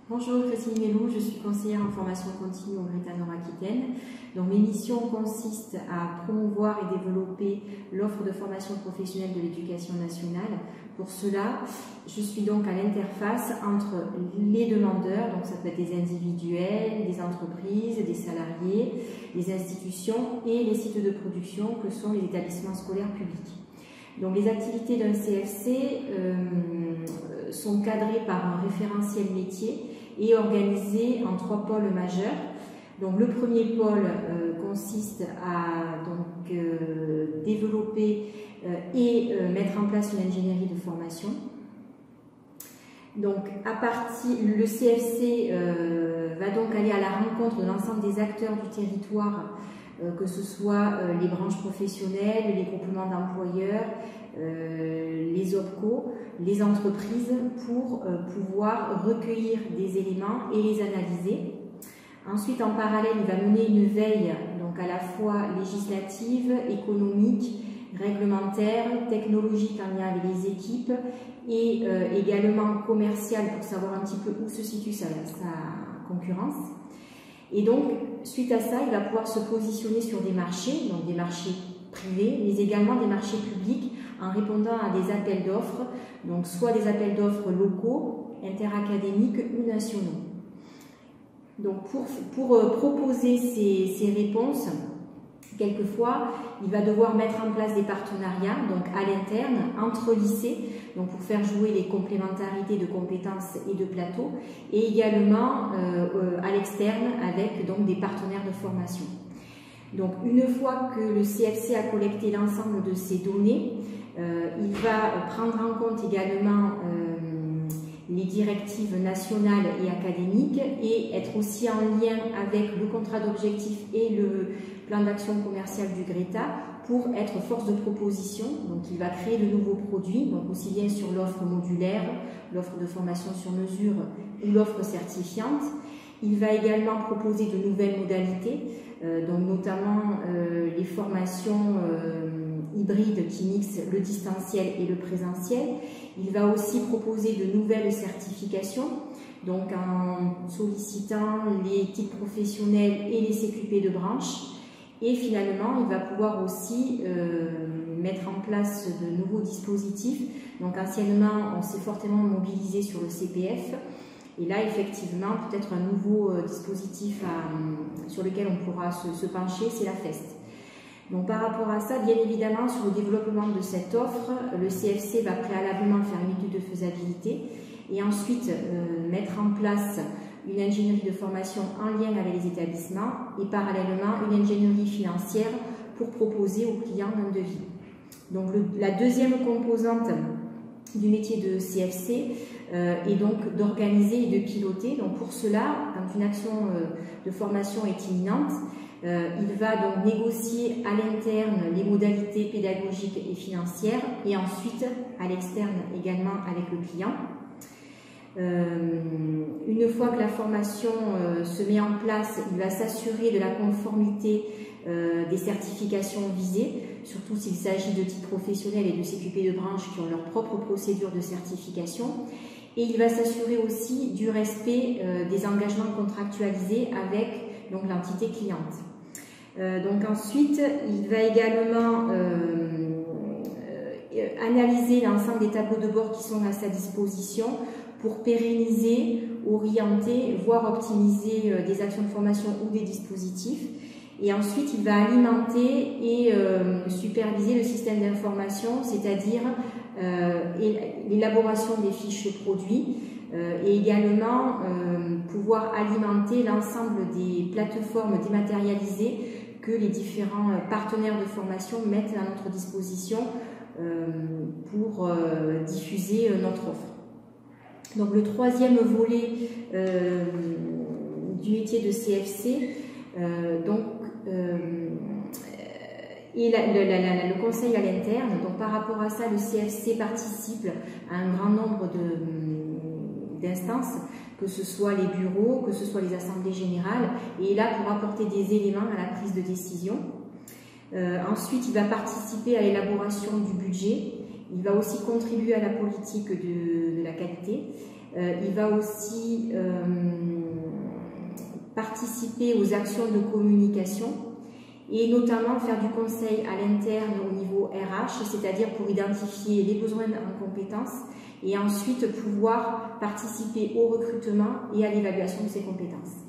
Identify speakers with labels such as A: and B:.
A: Bonjour, Christine Melou, je suis conseillère en formation continue au GRETA Nord-Aquitaine. Donc mes missions consistent à promouvoir et développer l'offre de formation professionnelle de l'éducation nationale. Pour cela, je suis donc à l'interface entre les demandeurs, donc ça peut être des individuels, des entreprises, des salariés, des institutions et les sites de production que sont les établissements scolaires publics. Donc les activités d'un CFC sont cadrées par un référentiel métier et organisées en 3 pôles majeurs. Donc le premier pôle consiste à développer et mettre en place une ingénierie de formation. Donc le CFC va donc aller à la rencontre de l'ensemble des acteurs du territoire, que ce soit les branches professionnelles, les groupements d'employeurs, les OPCO, les entreprises, pour pouvoir recueillir des éléments et les analyser. Ensuite, en parallèle, il va mener une veille, donc à la fois législative, économique, réglementaire, technologique en lien avec les équipes et également commerciale pour savoir un petit peu où se situe sa concurrence. Et donc, suite à ça, il va pouvoir se positionner sur des marchés, donc des marchés privés, mais également des marchés publics en répondant à des appels d'offres, donc soit des appels d'offres locaux, interacadémiques ou nationaux. Donc pour proposer ces réponses, quelquefois, il va devoir mettre en place des partenariats, donc à l'interne, entre lycées, donc pour faire jouer les complémentarités de compétences et de plateaux, et également à l'externe avec donc des partenaires de formation. Donc une fois que le CFC a collecté l'ensemble de ces données, il va prendre en compte également les directives nationales et académiques et être aussi en lien avec le contrat d'objectifs et le plan d'action commercial du GRETA pour être force de proposition. Donc il va créer de nouveaux produits, donc aussi bien sur l'offre modulaire, l'offre de formation sur mesure ou l'offre certifiante. Il va également proposer de nouvelles modalités, donc notamment les formations hybrides qui mixent le distanciel et le présentiel. Il va aussi proposer de nouvelles certifications, donc en sollicitant les titres professionnels et les CQP de branche. Et finalement, il va pouvoir aussi mettre en place de nouveaux dispositifs. Donc anciennement, on s'est fortement mobilisé sur le CPF. Et là, effectivement, peut-être un nouveau dispositif sur lequel on pourra se pencher, c'est la FEST. Donc par rapport à ça, bien évidemment, sur le développement de cette offre, le CFC va préalablement faire une étude de faisabilité et ensuite mettre en place une ingénierie de formation en lien avec les établissements et parallèlement une ingénierie financière pour proposer aux clients un devis. Donc la deuxième composante du métier de CFC est donc d'organiser et de piloter. Donc pour cela, quand une action de formation est imminente, il va donc négocier à l'interne les modalités pédagogiques et financières et ensuite à l'externe également avec le client. Une fois que la formation se met en place, il va s'assurer de la conformité des certifications visées, surtout s'il s'agit de titres professionnels et de CQP de branche qui ont leur propre procédure de certification. Et il va s'assurer aussi du respect des engagements contractualisés avec l'entité cliente. Donc ensuite, il va également analyser l'ensemble des tableaux de bord qui sont à sa disposition pour pérenniser, orienter, voire optimiser des actions de formation ou des dispositifs. Et ensuite, il va alimenter et superviser le système d'information, c'est-à-dire l'élaboration des fiches produits et également pouvoir alimenter l'ensemble des plateformes dématérialisées que les différents partenaires de formation mettent à notre disposition pour diffuser notre offre. Donc le troisième volet du métier de CFC et le conseil à l'interne. Donc par rapport à ça, le CFC participe à un grand nombre d'instances, que ce soit les bureaux, que ce soit les assemblées générales, et est là pour apporter des éléments à la prise de décision. Ensuite, il va participer à l'élaboration du budget. Il va aussi contribuer à la politique de la qualité. Il va aussi participer aux actions de communication et notamment faire du conseil à l'interne au niveau RH, c'est-à-dire pour identifier les besoins en compétences et ensuite pouvoir participer au recrutement et à l'évaluation de ces compétences.